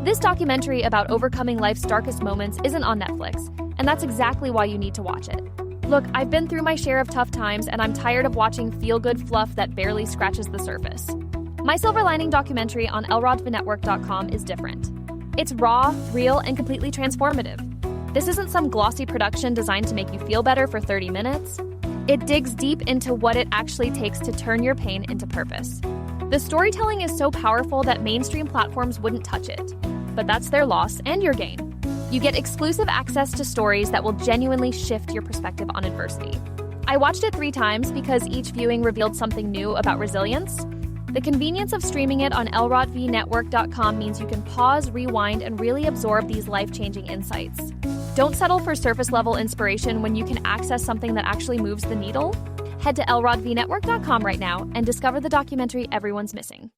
This documentary about overcoming life's darkest moments isn't on Netflix, and that's exactly why you need to watch it. Look, I've been through my share of tough times, and I'm tired of watching feel-good fluff that barely scratches the surface. My Silver Lining documentary on lrodvinetwork.com is different. It's raw, real, and completely transformative. This isn't some glossy production designed to make you feel better for 30 minutes. It digs deep into what it actually takes to turn your pain into purpose. The storytelling is so powerful that mainstream platforms wouldn't touch it. But that's their loss and your gain. You get exclusive access to stories that will genuinely shift your perspective on adversity. I watched it 3 times because each viewing revealed something new about resilience. The convenience of streaming it on lrodvinetwork.com means you can pause, rewind, and really absorb these life-changing insights. Don't settle for surface-level inspiration when you can access something that actually moves the needle. Head to lrodvinetwork.com right now and discover the documentary everyone's missing.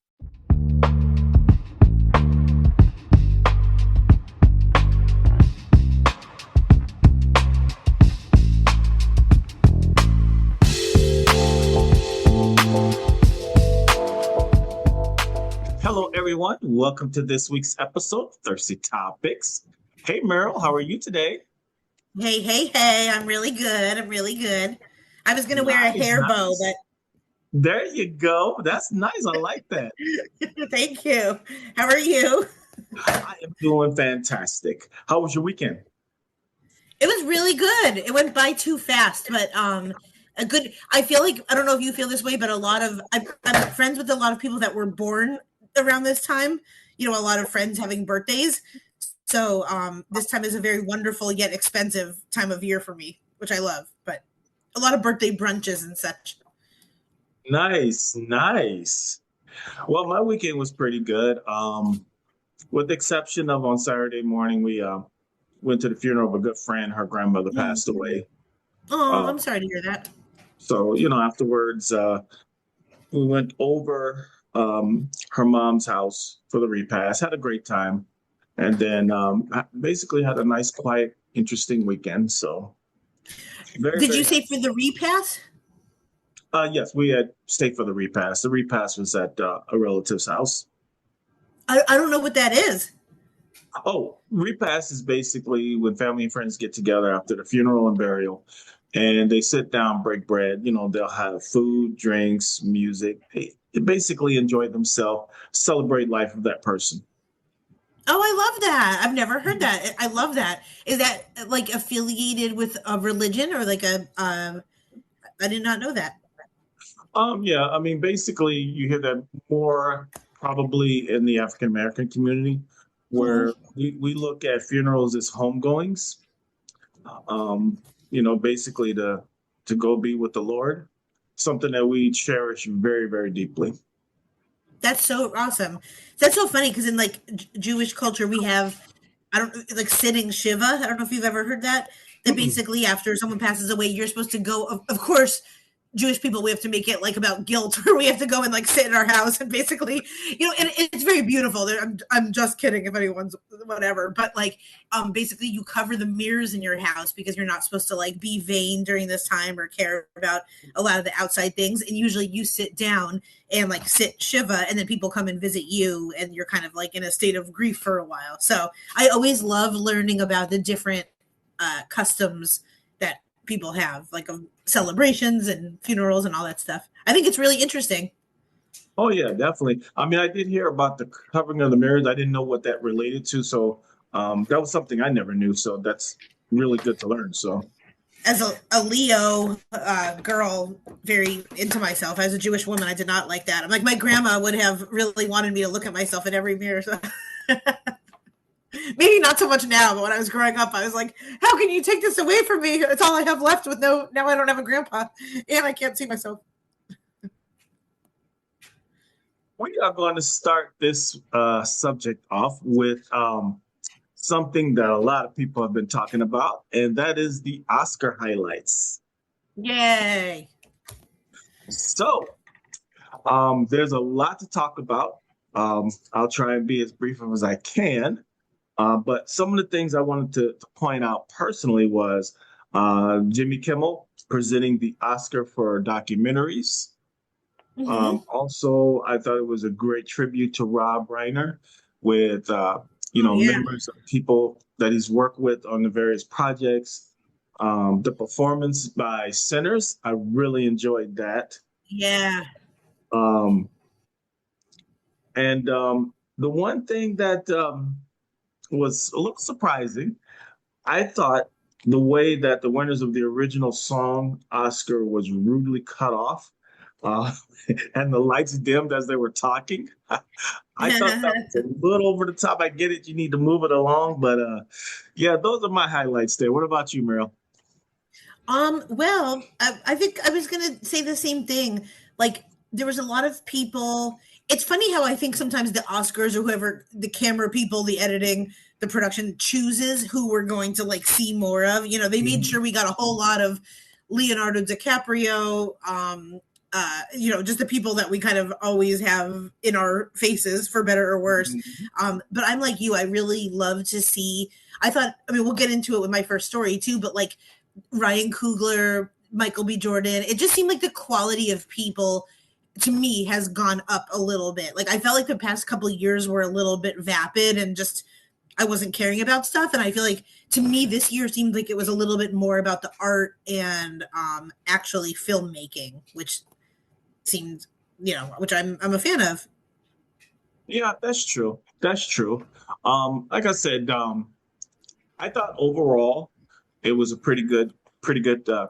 Hello, everyone. Welcome to this week's episode of Thirsty Topics. Hey, Meryl, how are you today? Hey. I'm really good. I was going to wear a hair bow, but... There you go. That's nice. I like that. Thank you. How are you? I am doing fantastic. How was your weekend? It was really good. It went by too fast, but I feel like, I don't know if you feel this way, but I'm friends with a lot of people that were born around this time, a lot of friends having birthdays. So this time is a very wonderful yet expensive time of year for me, which I love, but a lot of birthday brunches and such. Nice. Well, my weekend was pretty good. With the exception of on Saturday morning, we went to the funeral of a good friend. Her grandmother passed away. Oh, I'm sorry to hear that. So, afterwards, we went over her mom's house for the repass, had a great time, and then basically had a nice, quiet, interesting weekend. So, Did you say for the repass? Yes, we had stayed for the repass. The repass was at a relative's house. I don't know what that is. Oh, repass is basically when family and friends get together after the funeral and burial, and they sit down, break bread. They'll have food, drinks, music. They basically enjoy themselves, celebrate life of that person. Oh, I love that. I've never heard that. I love that. Is that like affiliated with a religion or like I did not know that. Yeah, I mean, basically you hear that more probably in the African American community where we look at funerals as homegoings, basically to go be with the Lord, something that we cherish very, very deeply. That's so awesome. That's so funny because in like Jewish culture, we have, sitting shiva. I don't know if you've ever heard that. That basically after someone passes away, you're supposed to go, of course, Jewish people, we have to make it like about guilt where we have to go and like sit in our house and basically, and it's very beautiful. I'm just kidding if anyone's whatever, but basically you cover the mirrors in your house because you're not supposed to like be vain during this time or care about a lot of the outside things. And usually you sit down and like sit shiva and then people come and visit you and you're kind of like in a state of grief for a while. So I always love learning about the different customs that people have, like celebrations and funerals and all that stuff. I think it's really interesting. Oh yeah, definitely. I mean, I did hear about the covering of the mirrors. I didn't know what that related to. So that was something I never knew. So that's really good to learn. So as a Leo girl, very into myself, as a Jewish woman, I did not like that. I'm like, my grandma would have really wanted me to look at myself in every mirror. So maybe not so much now, but when I was growing up, I was like, how can you take this away from me? It's all I have left with now I don't have a grandpa and I can't see myself. We are going to start this subject off with something that a lot of people have been talking about, and that is the Oscar highlights. Yay. So there's a lot to talk about. I'll try and be as brief as I can. But some of the things I wanted to point out personally was Jimmy Kimmel presenting the Oscar for documentaries. Also, I thought it was a great tribute to Rob Reiner with Oh yeah, members of people that he's worked with on the various projects. The performance by Sinners, I really enjoyed that. yeah. Um, and the one thing that was a little surprising, I thought the way that the winners of the original song Oscar was rudely cut off, uh, and the lights dimmed as they were talking. I thought that was a little over the top. I get it, you need to move it along, but yeah, those are my highlights there. What about you, Meryl? Well, I think I was gonna say the same thing. Like, there was a lot of people. It's funny how I think sometimes the Oscars or whoever, the camera people, the editing, the production chooses who we're going to like see more of. You know, they made Mhm. sure we got a whole lot of Leonardo DiCaprio, just the people that we kind of always have in our faces for better or worse. Mhm. But I'm like you, I really love to see. I thought, I mean, we'll get into it with my first story too, but like Ryan Coogler, Michael B. Jordan. It just seemed like the quality of people to me has gone up a little bit. Like I felt like the past couple of years were a little bit vapid and just I wasn't caring about stuff. And I feel like to me this year seemed like it was a little bit more about the art and actually filmmaking, which seemed, which I'm a fan of. Yeah, that's true. That's true. Like I said, I thought overall it was a pretty good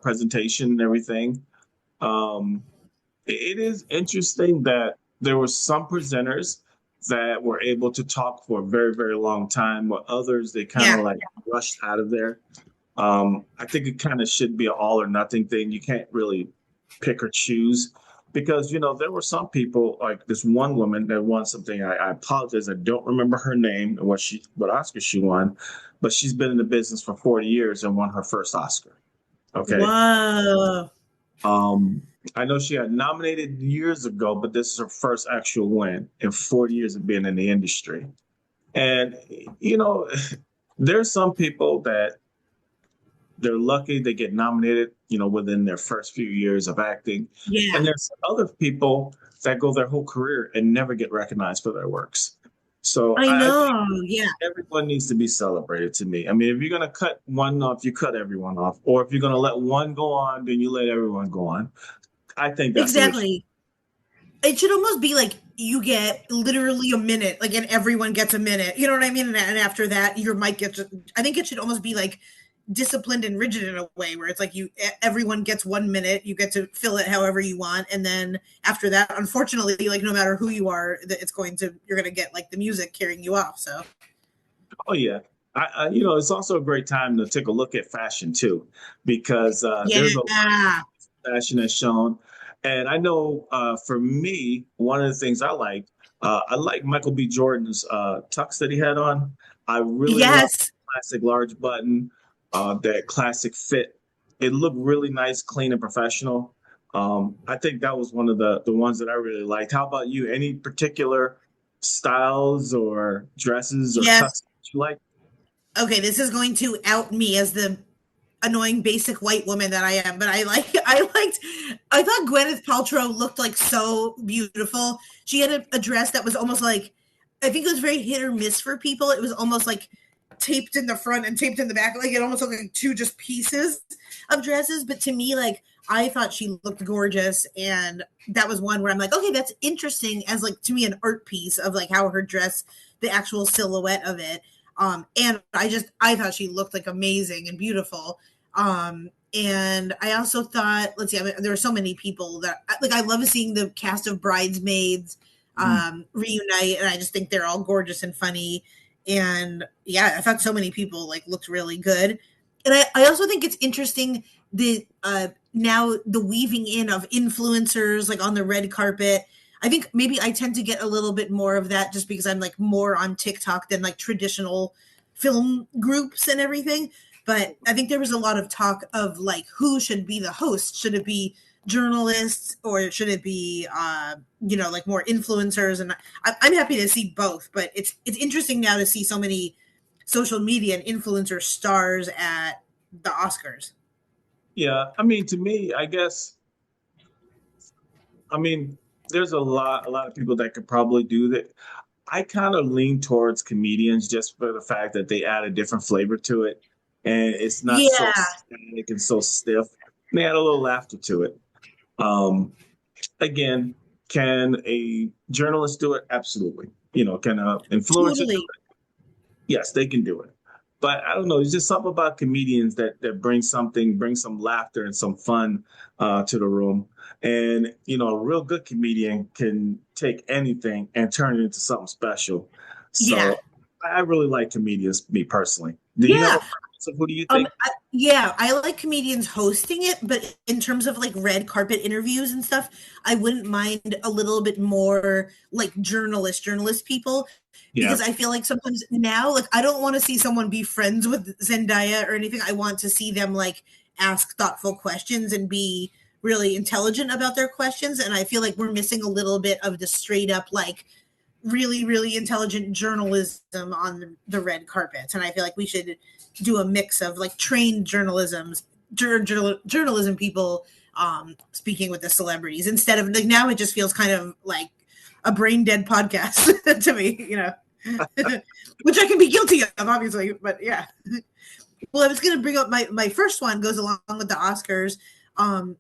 presentation and everything. Um, it is interesting that there were some presenters that were able to talk for a very, very long time, while others they kind of Yeah. like rushed out of there. I think it kind of should be an all or nothing thing. You can't really pick or choose because there were some people like this one woman that won something. I apologize, I don't remember her name and what Oscar she won, but she's been in the business for 40 years and won her first Oscar. Okay. Whoa. Um, I know she got nominated years ago, but this is her first actual win in 40 years of being in the industry. And you know, there's some people that they're lucky they get nominated, within their first few years of acting. Yeah. And there's other people that go their whole career and never get recognized for their works. So I I think know. Yeah. everyone needs to be celebrated to me. I mean, if you're going to cut one off, you cut everyone off. Or if you're going to let one go on, then you let everyone go on. I think that's the way. Exactly. It should almost be like you get literally a minute, like, and everyone gets a minute. You know what I mean? And after that, your mic gets. I think it should almost be like disciplined and rigid in a way where it's like everyone gets 1 minute, you get to fill it however you want, and then after that, unfortunately, like no matter who you are, you're going to get like the music carrying you off. So Oh yeah. It's also a great time to take a look at fashion too, because there's a lot yeah, of fashion that's shown. And I know for me, one of the things I like Michael B. Jordan's tux that he had on. I really love yes, classic large button, that classic fit. It looked really nice, clean, and professional. I think that was one of the ones that I really liked. How about you? Any particular styles or dresses or yes. tux that you like? Okay, this is going to out me as the annoying basic white woman that I am, but I thought Gwyneth Paltrow looked like so beautiful. She had a dress that was almost like, I think it was very hit or miss for people. It was almost like taped in the front and taped in the back. Like it almost looked like two just pieces of dresses. But to me, like I thought she looked gorgeous. And that was one where I'm like, okay, that's interesting as like to me an art piece of like how her dress, the actual silhouette of it. And I thought she looked like amazing and beautiful. And I also thought, let's see, I mean, there are so many people that like, I love seeing the cast of Bridesmaids, Mm. reunite. And I just think they're all gorgeous and funny. And yeah, I thought so many people like looked really good. And I also think it's interesting the, now the weaving in of influencers like on the red carpet. I think maybe I tend to get a little bit more of that just because I'm like more on TikTok than like traditional film groups and everything. But I think there was a lot of talk of like who should be the host. Should it be journalists or should it be like more influencers? And I'm happy to see both. But it's interesting now to see so many social media and influencer stars at the Oscars. Yeah, I mean, to me, I mean, there's a lot of people that could probably do that. I kind of lean towards comedians just for the fact that they add a different flavor to it, and it's not so Yeah, static and so stiff. They add a little laughter to it. Um, Again, can a journalist do it? Absolutely. Can an influencer do totally. it? Yes, they can do it. But I don't know. It's just something about comedians that bring some laughter and some fun to the room. And a real good comedian can take anything and turn it into something special. Yeah. So I really like comedians, me personally. Do you have Yeah. a preference of who do you think? Yeah, I like comedians hosting it, but in terms of like red carpet interviews and stuff, I wouldn't mind a little bit more like journalist people, Yeah, because I feel like sometimes now, like I don't want to see someone be friends with Zendaya or anything. I want to see them like ask thoughtful questions and be really intelligent about their questions. And I feel like we're missing a little bit of the straight up like really, really intelligent journalism on the red carpet. And I feel like we should do a mix of like trained journalism people speaking with the celebrities instead of like now it just feels kind of like a brain dead podcast to me, which I can be guilty of, obviously. But yeah. Well, I was going to bring up my first one goes along with the Oscars,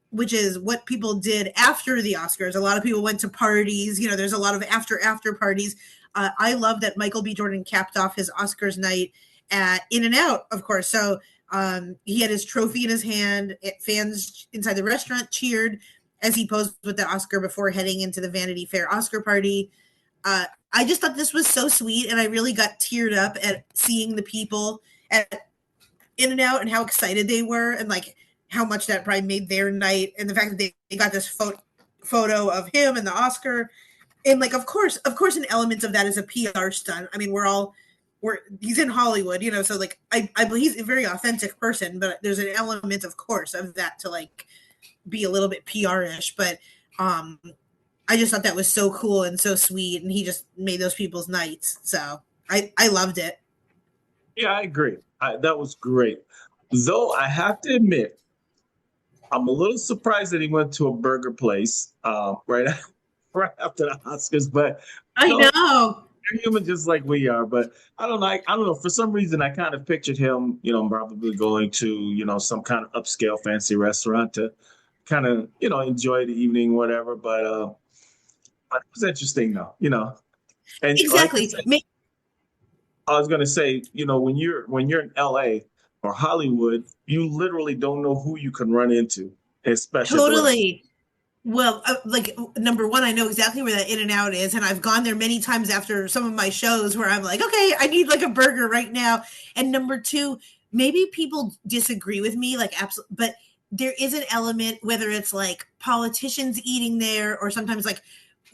which is what people did after the Oscars. A lot of people went to parties. There's a lot of after parties. I love that Michael B. Jordan capped off his Oscars night at In-N-Out, of course. So he had his trophy in his hand. Fans inside the restaurant cheered as he posed with the Oscar before heading into the Vanity Fair Oscar party. I just thought this was so sweet, and I really got teared up at seeing the people at In-N-Out and how excited they were, and like how much that probably made their night, and the fact that they got this photo of him and the Oscar. And like, of course, an element of that is a PR stunt. I mean, he's in Hollywood, so like I believe he's a very authentic person, but there's an element, of course, of that to like be a little bit PR-ish. But I just thought that was so cool and so sweet, and he just made those people's nights. So I loved it. yeah, I agree. That was great. Though I have to admit, I'm a little surprised that he went to a burger place right right after the Oscars. But I no, know. they're human just like we are. But I don't know. I don't know. For some reason, I kind of pictured him, probably going to, some kind of upscale fancy restaurant to kind of, enjoy the evening, whatever. But it was interesting, though. And like I Exactly. said, I was gonna say, when you're in LA or Hollywood, you literally don't know who you can run into, especially at the restaurant. Totally. Well, like number one, I know exactly where that In-N-Out is, and I've gone there many times after some of my shows where I'm like, okay, I need like a burger right now. And number two, maybe people disagree with me, like absolutely, but there is an element, whether it's like politicians eating there, or sometimes like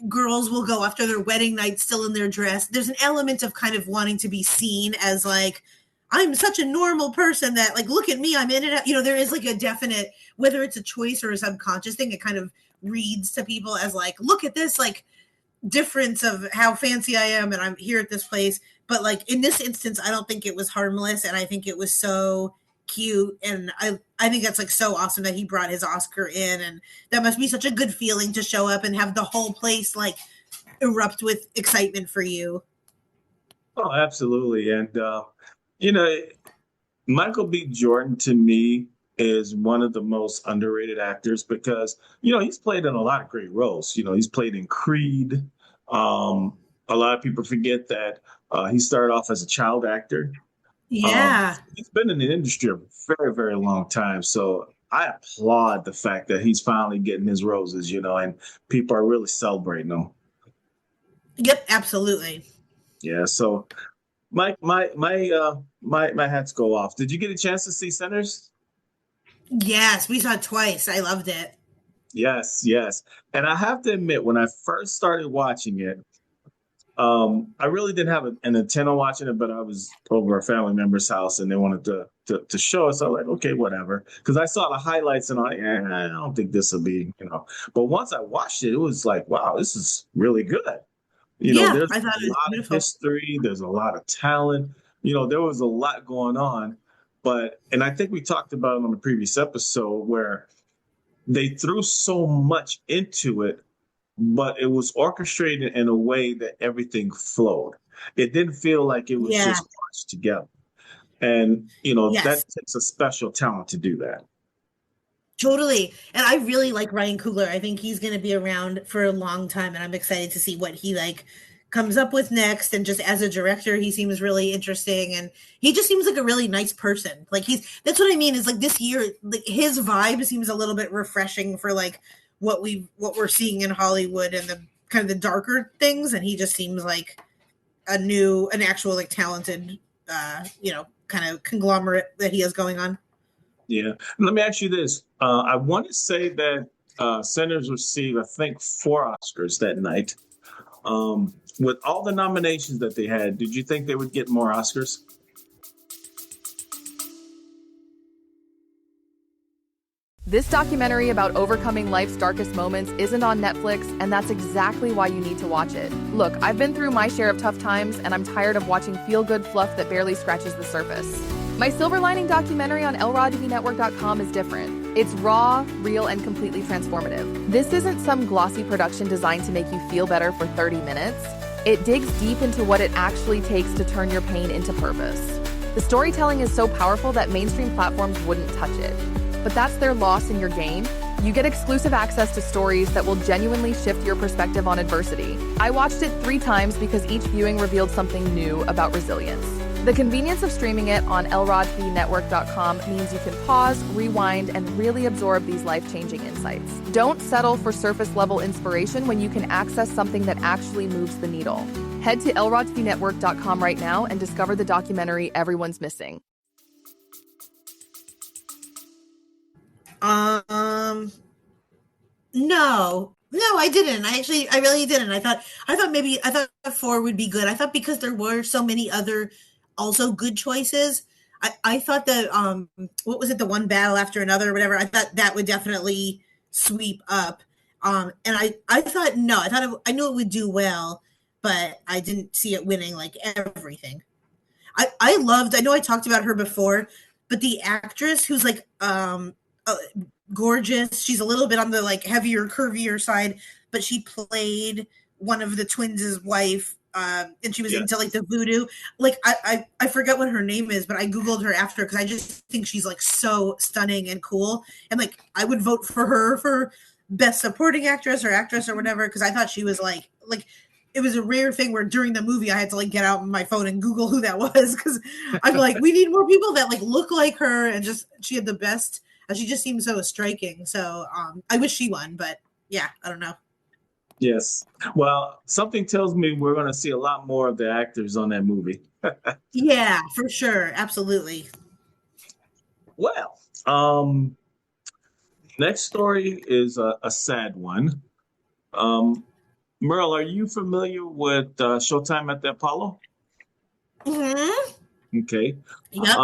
girls will go after their wedding night still in their dress. There's an element of kind of wanting to be seen as like, I'm such a normal person that like, look at me, I'm in it. There is like a definite, whether it's a choice or a subconscious thing, it kind of reads to people as like, look at this like difference of how fancy I am and I'm here at this place. But like in this instance, I don't think it was harmless, and I think it was so cute, and I think that's like so awesome that he brought his Oscar in, and that must be such a good feeling to show up and have the whole place like erupt with excitement for you. Oh, absolutely. And you know, Michael B. Jordan to me is one of the most underrated actors because, he's played in a lot of great roles. He's played in Creed. A lot of people forget that he started off as a child actor. Yeah. He's been in the industry a very, very long time. So I applaud the fact that he's finally getting his roses, and people are really celebrating him. Yep, absolutely. Yeah. So my hats go off. Did you get a chance to see Sinners? Yes, we saw it twice. I loved it. Yes, yes. And I have to admit, when I first started watching it, I really didn't have an intent on watching it, but I was over a family member's house and they wanted to show us. I was like, okay, whatever. Because I saw the highlights and I don't think this will be. But once I watched it, it was like, wow, this is really good. Yeah, There's I thought a it was lot of beautiful. history, there's a lot of talent. There was a lot going on. And I think we talked about it on the previous episode where they threw so much into it but it was orchestrated in a way that everything flowed. It didn't feel like it was Yeah. just pushed together. And, Yes. that takes a special talent to do that. Totally. And I really like Ryan Coogler. I think he's going to be around for a long time, and I'm excited to see what he like comes up with next. And just as a director, he seems really interesting, and he just seems like a really nice person. Like that's what I mean is like this year, like his vibe seems a little bit refreshing for like what we're seeing in Hollywood and the kind of the darker things. And he just seems like an actual like talented, kind of conglomerate that he has going on. Yeah. And let me ask you this. I want to say that Sinners received, I think, 4 Oscars that night. With all the nominations that they had, did you think they would get more Oscars? This documentary about overcoming life's darkest moments isn't on Netflix, and that's exactly why you need to watch it. Look, I've been through my share of tough times, and I'm tired of watching feel-good fluff that barely scratches the surface. My Silver Lining documentary on lrodtvnetwork.com is different. It's raw, real, and completely transformative. This isn't some glossy production designed to make you feel better for 30 minutes. It digs deep into what it actually takes to turn your pain into purpose. The storytelling is so powerful that mainstream platforms wouldn't touch it. But that's their loss in your gain. You get exclusive access to stories that will genuinely shift your perspective on adversity. I watched it 3 times because each viewing revealed something new about resilience. The convenience of streaming it on lrodtvnetwork.com means you can pause, rewind, and really absorb these life-changing insights. Don't settle for surface-level inspiration when you can access something that actually moves the needle. Head to lrodtvnetwork.com right now and discover the documentary everyone's missing. No, I didn't. I really didn't. I thought 4 would be good. I thought because there were so many other also good choices. I thought that what was it, the one battle after another or whatever. I thought that would definitely sweep up. And I thought no, I knew it would do well, but I didn't see it winning like everything. I know I talked about her before, but the actress who's like gorgeous. She's a little bit on the like heavier, curvier side, but she played one of the twins' wife, and she was into like the voodoo. Like I forget what her name is, but I googled her after because I just think she's like so stunning and cool, and like I would vote for her for best supporting actress or whatever because I thought she was like it was a rare thing where during the movie I had to like get out my phone and Google who that was because I'm like we need more people that like look like her and just she had the best. She just seemed so striking. So I wish she won, but yeah, I don't know. Yes. Well, something tells me we're going to see a lot more of the actors on that movie. Yeah, for sure. Absolutely. Well, next story is a sad one. Merle, are you familiar with Showtime at the Apollo? Mm-hmm. Okay. Yep.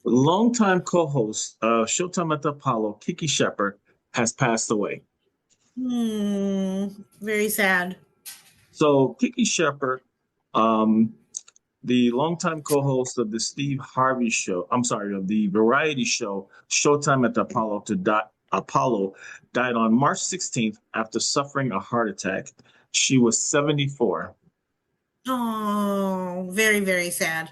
Longtime co-host of Showtime at the Apollo, Kiki Shepard, has passed away. Very sad. So Kiki Shepard, the longtime co-host of the Steve Harvey show, of the variety show Showtime at the Apollo, died on March 16th after suffering a heart attack. She was 74. Oh, very, very sad.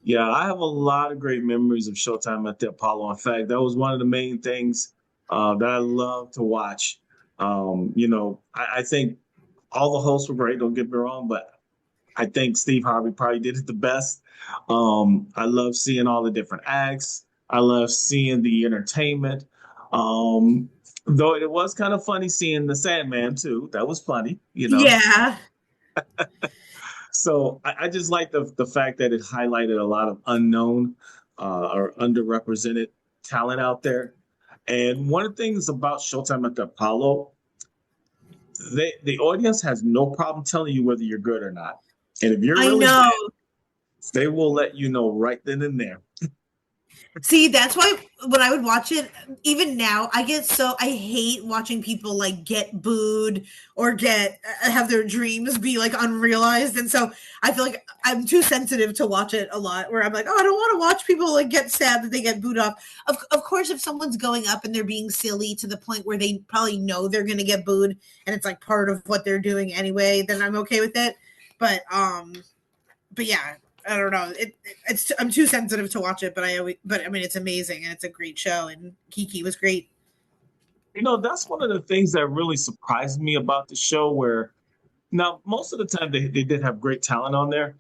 Yeah, I have a lot of great memories of Showtime at the Apollo. In fact, that was one of the main things that I love to watch. I think all the hosts were great, don't get me wrong, but I think Steve Harvey probably did it the best. I love seeing all the different acts. I love seeing the entertainment. Though it was kind of funny seeing the Sandman too. That was funny, Yeah. So I just like the fact that it highlighted a lot of unknown or underrepresented talent out there. And one of the things about Showtime at the Apollo, the audience has no problem telling you whether you're good or not. And if you're really bad, they will let you know right then and there. See, that's why when I would watch it, even now, I hate watching people like get booed or get have their dreams be like unrealized. And so I feel like I'm too sensitive to watch it a lot where I'm like, oh, I don't want to watch people like get sad that they get booed off. Of course, if someone's going up and they're being silly to the point where they probably know they're going to get booed and it's like part of what they're doing anyway, then I'm okay with it. But yeah, I don't know. I'm too sensitive to watch it, but I mean, it's amazing and it's a great show. And Kiki was great. That's one of the things that really surprised me about the show. Where now most of the time they did have great talent on there,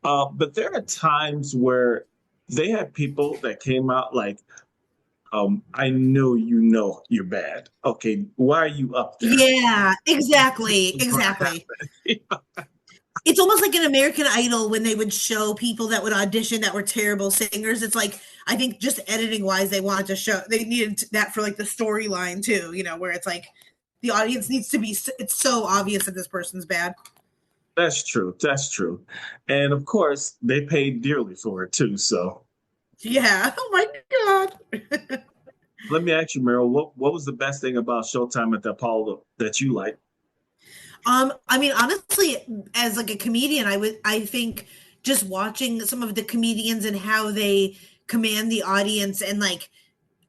but there are times where they had people that came out like, I know you're bad. Okay, why are you up there? Yeah, exactly. It's almost like an American Idol when they would show people that would audition that were terrible singers. It's like, I think just editing wise, they wanted to show, they needed that for like the storyline too, where it's like the audience needs to be, it's so obvious that this person's bad. That's true. That's true. And of course, they paid dearly for it too. So, yeah. Oh my God. let me ask you, Meryl, what was the best thing about Showtime at the Apollo that you liked? I mean, honestly, as like a comedian, I think just watching some of the comedians and how they command the audience, and like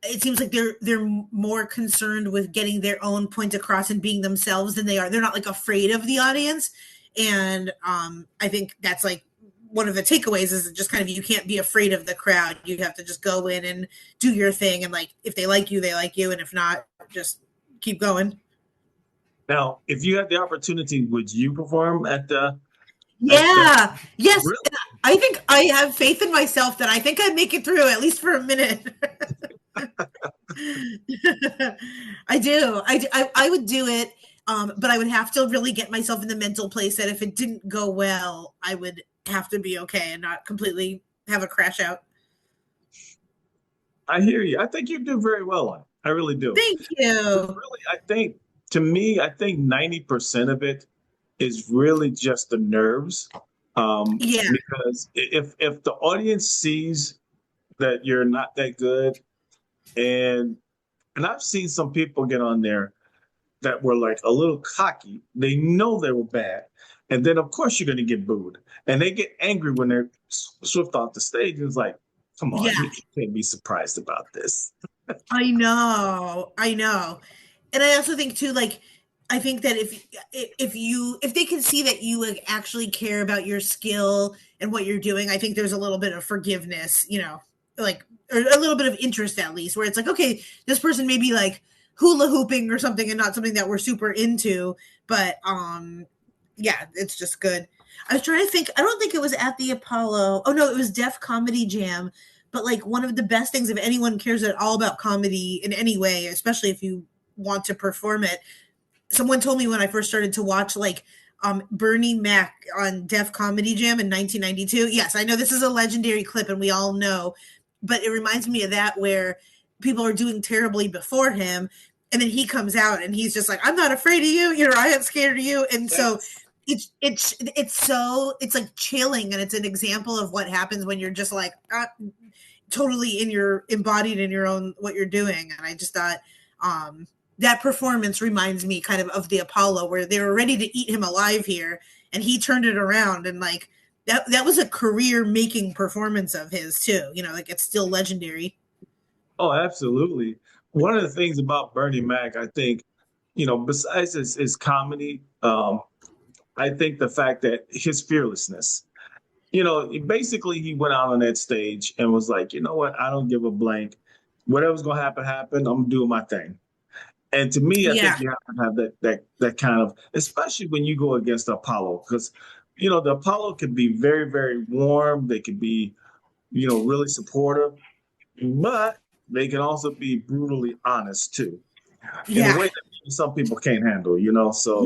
it seems like they're more concerned with getting their own point across and being themselves than they're not like afraid of the audience. And I think that's like one of the takeaways is just kind of, you can't be afraid of the crowd. You have to just go in and do your thing, and like if they like you, they like you, and if not, just keep going. Now, if you had the opportunity, would you perform at the? Yeah. Yes. Really? I think I have faith in myself that I think I'd make it through at least for a minute. I do. I would do it, but I would have to really get myself in the mental place that if it didn't go well, I would have to be okay and not completely have a crash out. I hear you. I think you do very well on it. I really do. Thank you. Really, I think 90% of it is really just the nerves. Yeah. Because if the audience sees that you're not that good, and I've seen some people get on there that were like a little cocky, they know they were bad, and then of course you're going to get booed, and they get angry when they're swift off the stage. It's like, come on, you can't be surprised about this. I know. And I also think too, like, I think that if they can see that you like actually care about your skill and what you're doing, I think there's a little bit of forgiveness, like, or a little bit of interest at least, where it's like, okay, this person may be like hula hooping or something and not something that we're super into, but yeah, it's just good. I was trying to think, I don't think it was at the Apollo. Oh no, it was Def Comedy Jam. But like one of the best things, if anyone cares at all about comedy in any way, especially if you want to perform it, someone told me when I first started to watch like Bernie Mac on Def Comedy Jam in 1992. Yes, I know this is a legendary clip and we all know, but it reminds me of that where people are doing terribly before him. And then he comes out and he's just like, I'm not afraid of you. I ain't scared of you. And so it's like chilling. And it's an example of what happens when you're just like totally embodied in your own, what you're doing. And I just thought, that performance reminds me kind of the Apollo, where they were ready to eat him alive here, and he turned it around, and like that was a career making performance of his too. Like it's still legendary. Oh, absolutely. One of the things about Bernie Mac, I think, besides his comedy, I think the fact that his fearlessness, basically he went out on that stage and was like, you know what, I don't give a blank. Whatever's gonna happen, I'm doing my thing. And to me, I think you have to have that kind of, especially when you go against the Apollo, because the Apollo can be very, very warm. They can be, really supportive, but they can also be brutally honest too, in a way that some people can't handle. So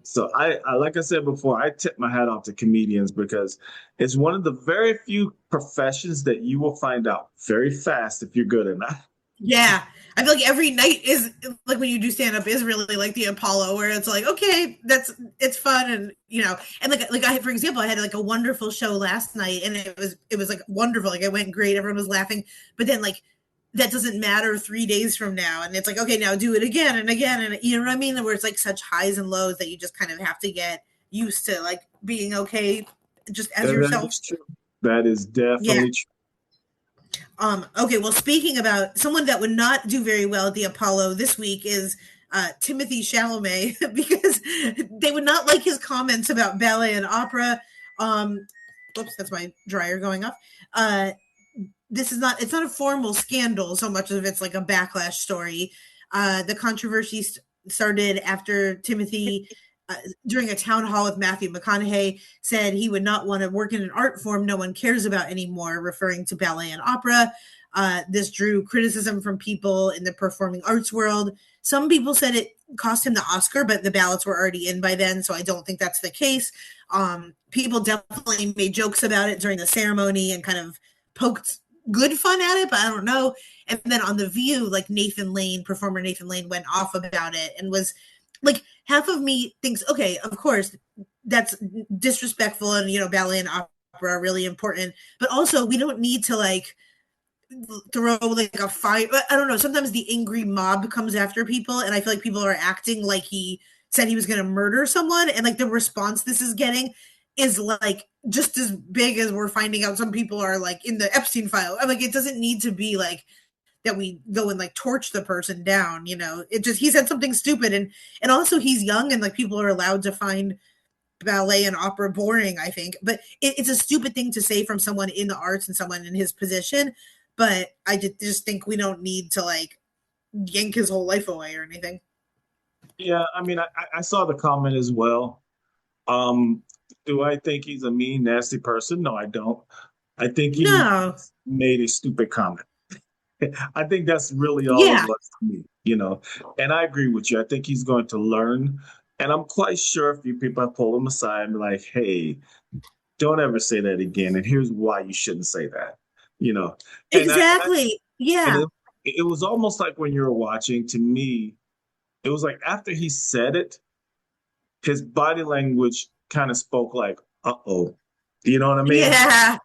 So I like I said before, I tip my hat off to comedians because it's one of the very few professions that you will find out very fast if you're good or not. Yeah. I feel like every night is like when you do stand up is really like the Apollo where it's like, okay, it's fun. And, and like I, for example, I had like a wonderful show last night and it was like wonderful. Like it went great. Everyone was laughing, but then like, that doesn't matter 3 days from now. And it's like, okay, now do it again and again. And you know what I mean? Where it's like such highs and lows that you just kind of have to get used to like being okay just as yourself. That is true. That is definitely true. Okay, well, speaking about someone that would not do very well at the Apollo this week is Timothee Chalamet because they would not like his comments about ballet and opera. Whoops, that's my dryer going off. It's not a formal scandal so much as it's like a backlash story. The controversy started after Timothy, during a town hall with Matthew McConaughey, said he would not want to work in an art form no one cares about anymore, referring to ballet and opera. This drew criticism from people in the performing arts world. Some people said it cost him the Oscar, but the ballots were already in by then, so I don't think that's the case. People definitely made jokes about it during the ceremony and kind of poked good fun at it, but I don't know. And then on The View, like performer Nathan Lane went off about it and was like, half of me thinks, okay, of course, that's disrespectful and, ballet and opera are really important, but also we don't need to like throw like a fight. I don't know. Sometimes the angry mob comes after people and I feel like people are acting like he said he was going to murder someone. And like the response this is getting is like just as big as we're finding out some people are like in the Epstein file. I'm like, it doesn't need to be like that we go and like torch the person down, it just, he said something stupid. And also he's young and like people are allowed to find ballet and opera boring, I think, but it's a stupid thing to say from someone in the arts and someone in his position. But I just think we don't need to like yank his whole life away or anything. Yeah. I mean, I saw the comment as well. Do I think he's a mean, nasty person? No, I don't. I think he made a stupid comment. I think that's really all it was to me, and I agree with you. I think he's going to learn. And I'm quite sure a few people have pulled him aside and be like, hey, don't ever say that again. And here's why you shouldn't say that, Exactly. And it was almost like when you were watching, to me, it was like after he said it, his body language kind of spoke like, uh-oh. You know what I mean? Yeah.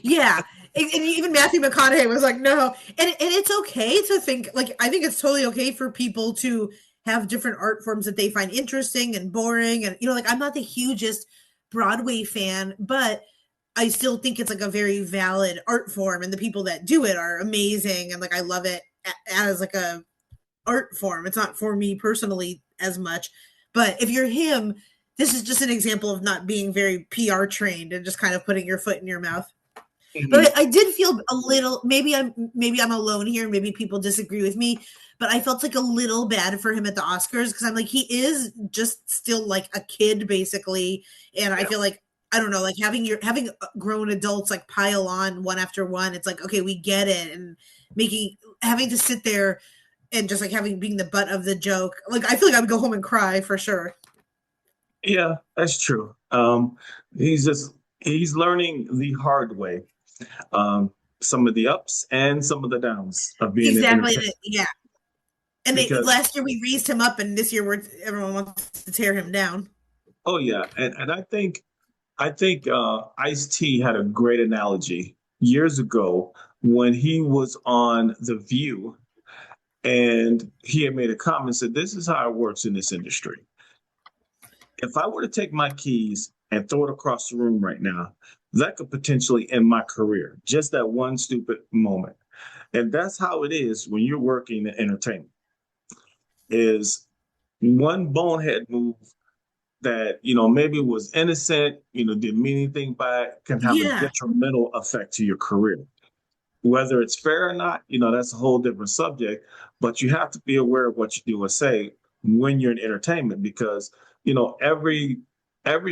Yeah. And even Matthew McConaughey was like, no. And it's okay to think, like, I think it's totally okay for people to have different art forms that they find interesting and boring. And, like, I'm not the hugest Broadway fan, but I still think it's like a very valid art form. And the people that do it are amazing. And like, I love it as like a art form. It's not for me personally as much, but if you're him, this is just an example of not being very PR trained and just kind of putting your foot in your mouth. Mm-hmm. But I did feel a little, maybe I'm alone here, maybe people disagree with me, but I felt like a little bad for him at the Oscars because I'm like, he is just still like a kid basically. And I feel like, I don't know, like having grown adults like pile on one after one. It's like, okay, we get it. And having to sit there and just like being the butt of the joke. Like, I feel like I would go home and cry for sure. Yeah, that's true. He's learning the hard way. Some of the ups and some of the downs of being exactly. Yeah. And last year we raised him up, and this year everyone wants to tear him down. Oh yeah, and I think Ice-T had a great analogy years ago when he was on The View, and he had made a comment and said, "This is how it works in this industry. If I were to take my keys and throw it across the room right now, that could potentially end my career. Just that one stupid moment." And that's how it is when you're working in entertainment. Is one bonehead move that, maybe was innocent, didn't mean anything by it, can have a detrimental effect to your career. Whether it's fair or not, that's a whole different subject, but you have to be aware of what you do and say when you're in entertainment, because, every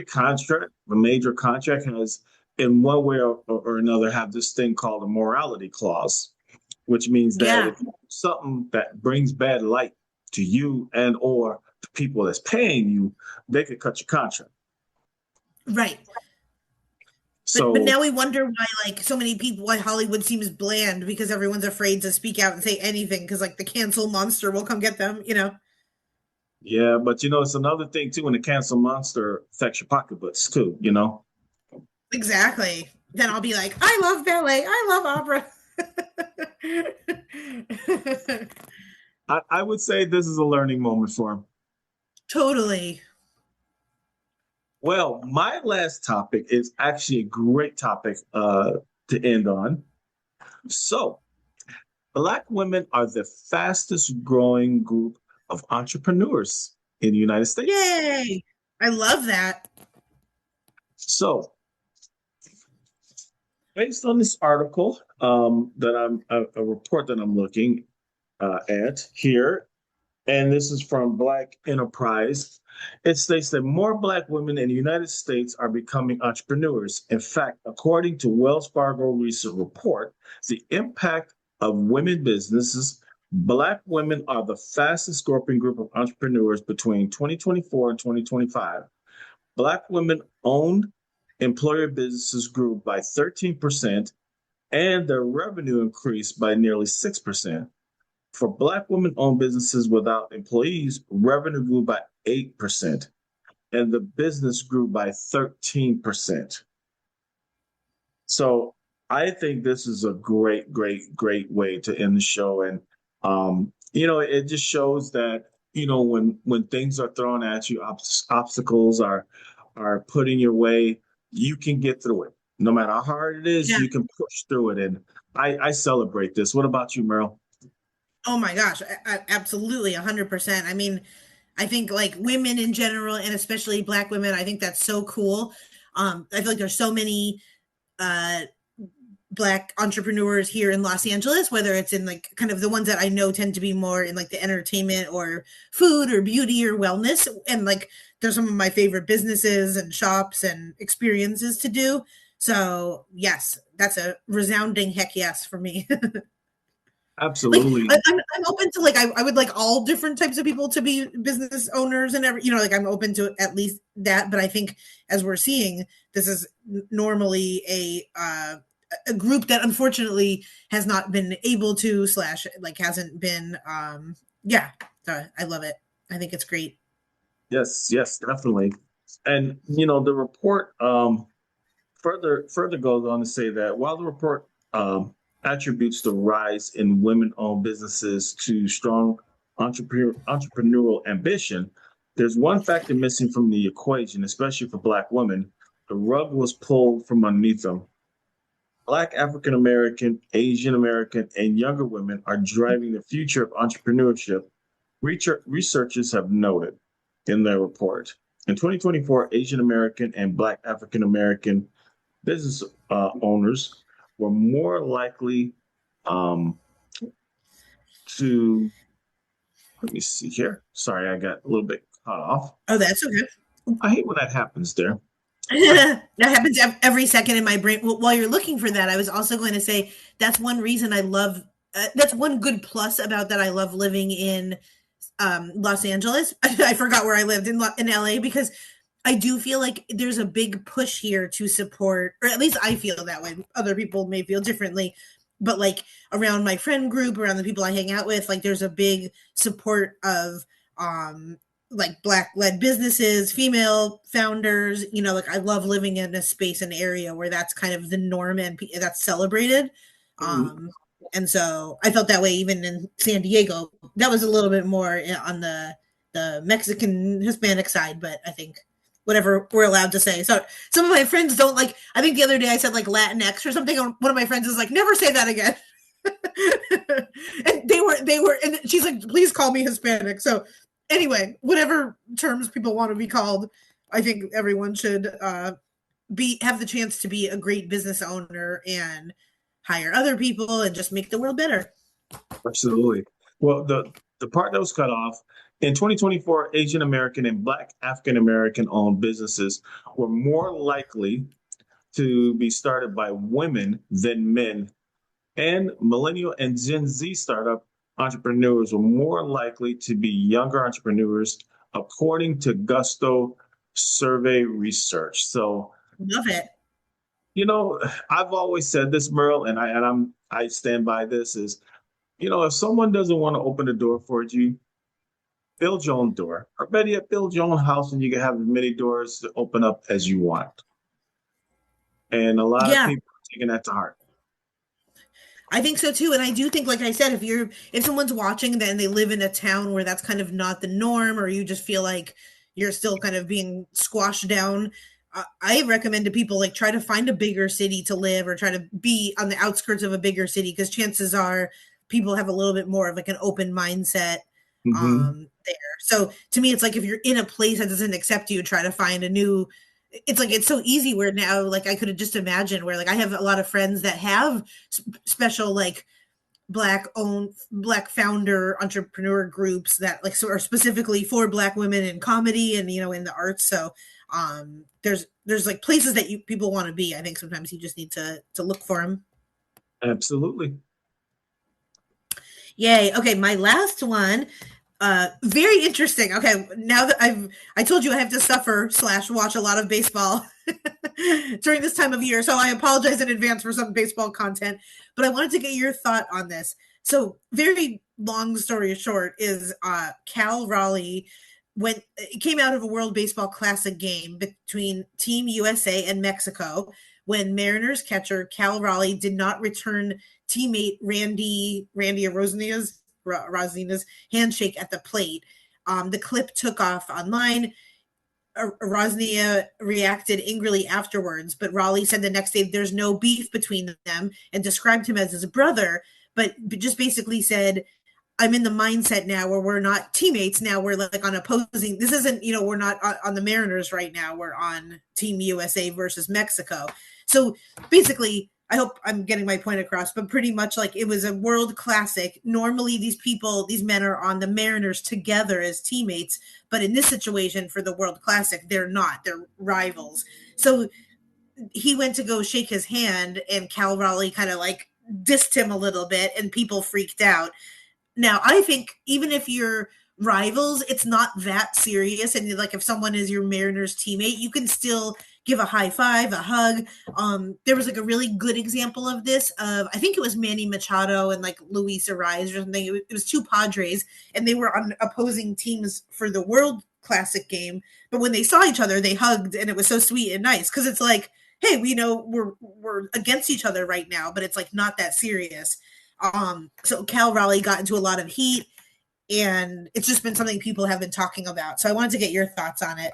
contract, a major contract has, in one way or another, have this thing called a morality clause, which means that if something that brings bad light to you and or the people that's paying you, they could cut your contract. Right. But So now we wonder why like so many people why Hollywood seems bland because everyone's afraid to speak out and say anything because like the cancel monster will come get them, you know? yeah, but it's another thing too when the cancel monster affects your pocketbooks too, Exactly. Then I'll be like, I love ballet, I love opera. I would say this is a learning moment for him. Totally. Well, my last topic is actually a great topic to end on. So, Black women are the fastest growing group of entrepreneurs in the United States. Yay. I love that. So, based on this article that I'm a report that I'm looking at here, and this is from Black Enterprise. It states that more Black women in the United States are becoming entrepreneurs. In fact, according to Wells Fargo recent report, the impact of women businesses, Black women are the fastest growing group of entrepreneurs between 2024 and 2025. Black women owned employer businesses grew by 13%, and their revenue increased by nearly 6%. For Black women-owned businesses without employees, revenue grew by 8%, and the business grew by 13%. So I think this is a great, great, great way to end the show. And it just shows that when things are thrown at you, obstacles are put in your way, you can get through it. No matter how hard it is, Yeah. you can push through it. And I celebrate this. What about you, Meryl? Oh my gosh, absolutely 100%. I mean, I think like women in general and especially Black women, I think that's so cool. I feel like there's so many uh Black entrepreneurs here in Los Angeles, whether it's in like kind of the ones that I know tend to be more in like the entertainment or food or beauty or wellness. And like there's some of my favorite businesses and shops and experiences to do. So yes, that's a resounding heck yes for me. Like Absolutely. I'm open to like I would like all different types of people to be business owners and every like I'm open to at least that, but I think as we're seeing, this is normally a group that unfortunately has not been able to slash like hasn't been yeah. So I love it. I think it's great. Yes, yes, definitely. And the report further goes on to say that while the report attributes the rise in women-owned businesses to strong entrepreneurial ambition, there's one factor missing from the equation, especially for Black women. The rug was pulled from underneath them. Black African American, Asian American, and younger women are driving the future of entrepreneurship, researchers have noted in their report. In 2024, Asian American and Black African American business owners were more likely to, let me see here. Sorry, I got a little bit cut off. Oh, that's okay. I hate when that happens there. That happens every second in my brain. While you're looking for that, I was also going to say that's one reason I love. That's one good plus about that. I love living in Los Angeles. I forgot where I lived in LA because I do feel like there's a big push here to support, or at least I feel that way. Other people may feel differently, but like around my friend group, around the people I hang out with, like there's a big support of like Black led businesses, female founders, like I love living in a space and area where that's kind of the norm and that's celebrated. And so I felt that way even in San Diego. That was a little bit more on the Mexican Hispanic side, but I think whatever we're allowed to say. So some of my friends don't like, I think the other day I said like Latinx or something. One of my friends is like, never say that again. And they were, and she's like, please call me Hispanic. So anyway, whatever terms people want to be called, I think everyone should have the chance to be a great business owner and hire other people and just make the world better. Absolutely. Well, the part that was cut off, in 2024, Asian American and Black African American owned businesses were more likely to be started by women than men. And millennial and Gen Z startup entrepreneurs were more likely to be younger entrepreneurs, according to Gusto survey research. So Love it. You know, I've always said this, Merle, and I stand by this is, if someone doesn't want to open the door for you, build your own door. Or better yet, build your own house and you can have as many doors to open up as you want. And a lot of Yeah, people are taking that to heart. I think so too. And I do think, like I said, if someone's watching then they live in a town where that's kind of not the norm, or you just feel like you're still kind of being squashed down, I recommend to people like try to find a bigger city to live or try to be on the outskirts of a bigger city because chances are people have a little bit more of like an open mindset Hmm. there. So to me, it's like if you're in a place that doesn't accept you, try to find a new. It's like it's so easy where now like I could have just imagined where like I have a lot of friends that have special like black founder entrepreneur groups that like so are specifically for black women in comedy and in the arts. So there's like places that you people want to be. I think sometimes you just need to look for them. Absolutely. Yay. Okay, my last one. Very interesting. Okay, now that I told you I have to suffer slash watch a lot of baseball during this time of year, so I apologize in advance for some baseball content. But I wanted to get your thought on this. So, very long story short, is Cal Raleigh when it came out of a World Baseball Classic game between Team USA and Mexico when Mariners catcher Cal Raleigh did not return teammate Randy Rosina's handshake at the plate. The clip took off online. Rosnia reacted angrily afterwards, but Raleigh said the next day there's no beef between them and described him as his brother, but just basically said, I'm in the mindset now where we're not teammates. Now we're like on opposing. This isn't, we're not on the Mariners right now. We're on Team USA versus Mexico. So basically, I hope I'm getting my point across, but pretty much like it was a world classic. Normally, these men are on the Mariners together as teammates, but in this situation for the World Classic, they're not. They're rivals. So he went to go shake his hand, and Cal Raleigh kind of like dissed him a little bit, and people freaked out. Now, I think even if you're rivals, it's not that serious. And like if someone is your Mariners teammate, you can still give a high five, a hug. There was like a really good example of this. Of I think it was Manny Machado and like Luis Ariz or something. It was two Padres, and they were on opposing teams for the World Classic game. But when they saw each other, they hugged, and it was so sweet and nice because it's like, hey, we know we're against each other right now, but it's like not that serious. So Cal Raleigh got into a lot of heat, and it's just been something people have been talking about. So I wanted to get your thoughts on it.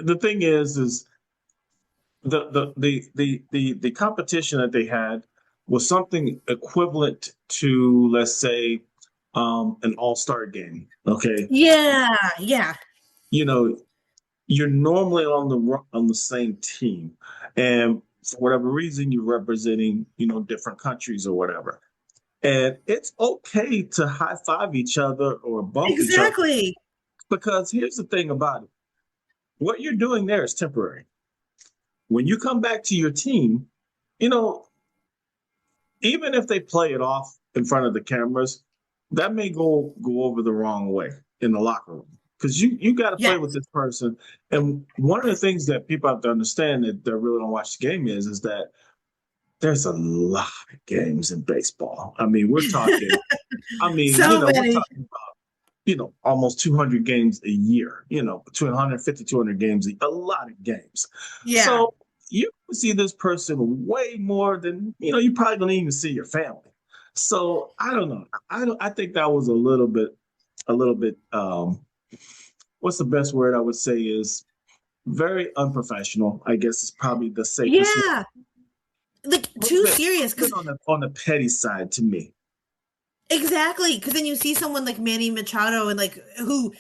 The thing is the competition that they had was something equivalent to, let's say, an all-star game. Okay. Yeah, yeah, You know, you're normally on the same team. And for whatever reason, you're representing, different countries or whatever. And it's okay to high five each other or bump each other exactly. because here's the thing about it. What you're doing there is temporary. When you come back to your team, you know, even if they play it off in front of the cameras, that may go over the wrong way in the locker room because you got to play Yeah, with this person. And one of the things that people have to understand that really don't watch the game is that there's a lot of games in baseball. I mean, we're talking. I mean, so we're many. talking about almost 200 games a year. Between 150 200 games, a lot of games. Yeah, So you see this person way more than you probably don't even see your family. So I don't know. I think that was a little bit. What's the best word I would say is very unprofessional. I guess is probably the safest word. yeah, like A little too bit, serious a bit because on the petty side to me. exactly because then you see someone like Manny Machado and like who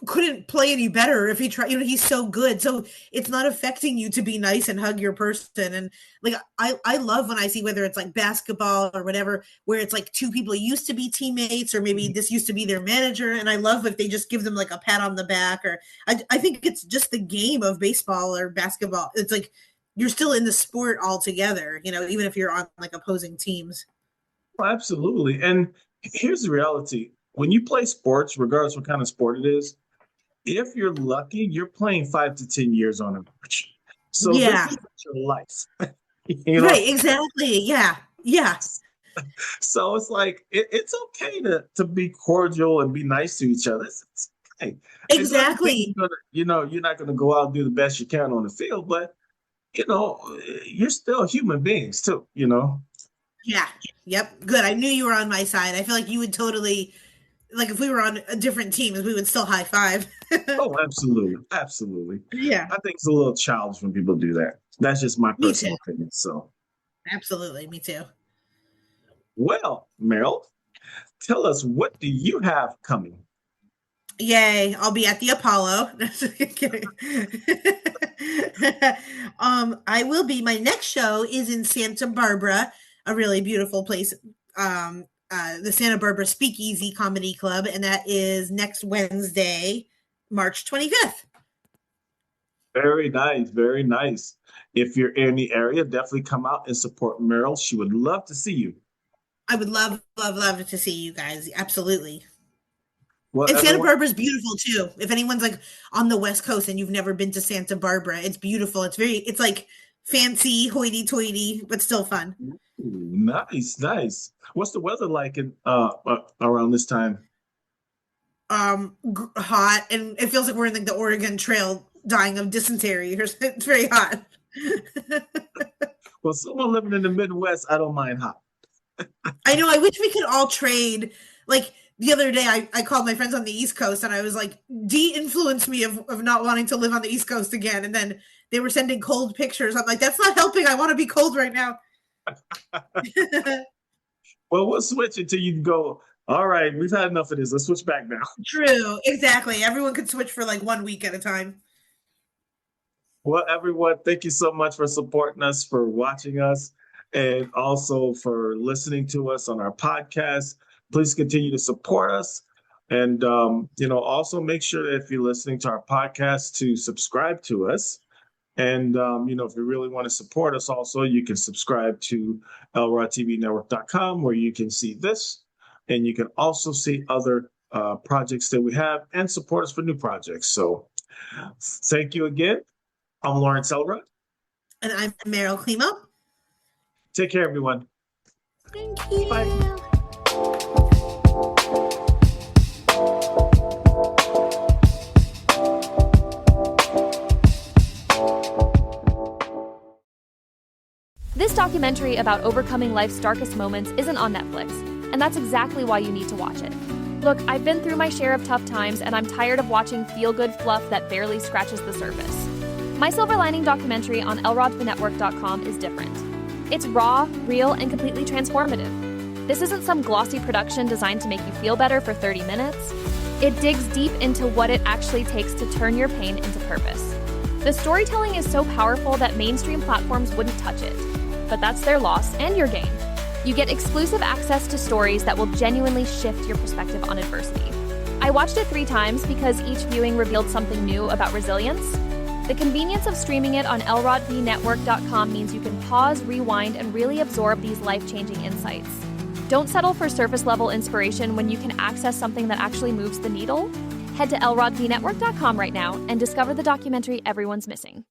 couldn't play any better if he tried. He's so good. So it's not affecting you to be nice and hug your person. And like I love when I see whether it's like basketball or whatever, where it's like two people used to be teammates or maybe this used to be their manager. And I love if they just give them like a pat on the back or I think it's just the game of baseball or basketball. It's like you're still in the sport altogether, even if you're on like opposing teams. Oh, absolutely. And here's the reality. When you play sports, regardless what kind of sport it is, if you're lucky, you're playing 5 to 10 years on average. So Yeah. this is your life. You know, Right, exactly. Yeah. Yeah. so it's like it's okay to be cordial and be nice to each other. It's okay. It doesn't mean Exactly. you're not gonna go out and do the best you can on the field, but you know, you're still human beings too, you know. Yeah. Yep. Good. I knew you were on my side. I feel like you would totally like if we were on a different teams, we would still high five. Oh, absolutely. Absolutely. Yeah. I think it's a little childish when people do that. That's just my Me too. personal opinion. So, Absolutely. Me too. well, Meryl, tell us, what do you have coming? Yay. I'll be at the Apollo. Kidding. I will be. My next show is in Santa Barbara, a really beautiful place. The Santa Barbara Speakeasy Comedy Club, and that is next Wednesday, March 25th. Very nice. Very nice. If you're in the area, definitely come out and support Meryl. She would love to see you. I would love, love, love to see you guys. Absolutely. Well, And Santa everyone, Barbara is beautiful too. If anyone's like on the West Coast and you've never been to Santa Barbara, it's beautiful. It's like fancy, hoity-toity, but still fun. ooh, nice, nice. What's the weather like in around this time? Hot, and it feels like we're in like the Oregon Trail, dying of dysentery. It's very hot. Well, someone living in the Midwest, I don't mind hot. I know. I wish we could all trade. Like the other day, I called my friends on the East Coast and I was like, de-influence me of not wanting to live on the East Coast again. And then they were sending cold pictures. I'm like, that's not helping. I want to be cold right now. Well, we'll switch until you go. All right, we've had enough of this. Let's switch back now. True. Exactly. Everyone could switch for like 1 week at a time. Well, everyone, thank you so much for supporting us, for watching us, and also for listening to us on our podcast. Please continue to support us. And, also make sure that if you're listening to our podcast to subscribe to us. And, if you really want to support us also, you can subscribe to lrodtvnetwork.com where you can see this. And you can also see other projects that we have and support us for new projects. So thank you again. I'm Lawrence Elrod. And I'm Meryl Klimo. Take care, everyone. Thank you. Bye. This documentary about overcoming life's darkest moments isn't on Netflix, and that's exactly why you need to watch it. Look, I've been through my share of tough times, and I'm tired of watching feel-good fluff that barely scratches the surface. My Silver Lining documentary on lrodthenetwork.com is different. It's raw, real, and completely transformative. This isn't some glossy production designed to make you feel better for 30 minutes. It digs deep into what it actually takes to turn your pain into purpose. The storytelling is so powerful that mainstream platforms wouldn't touch it. But that's their loss and your gain. You get exclusive access to stories that will genuinely shift your perspective on adversity. I watched it 3 times because each viewing revealed something new about resilience. The convenience of streaming it on lrodthenetwork.com means you can pause, rewind, and really absorb these life-changing insights. Don't settle for surface-level inspiration when you can access something that actually moves the needle. Head to lrodthenetwork.com right now and discover the documentary everyone's missing.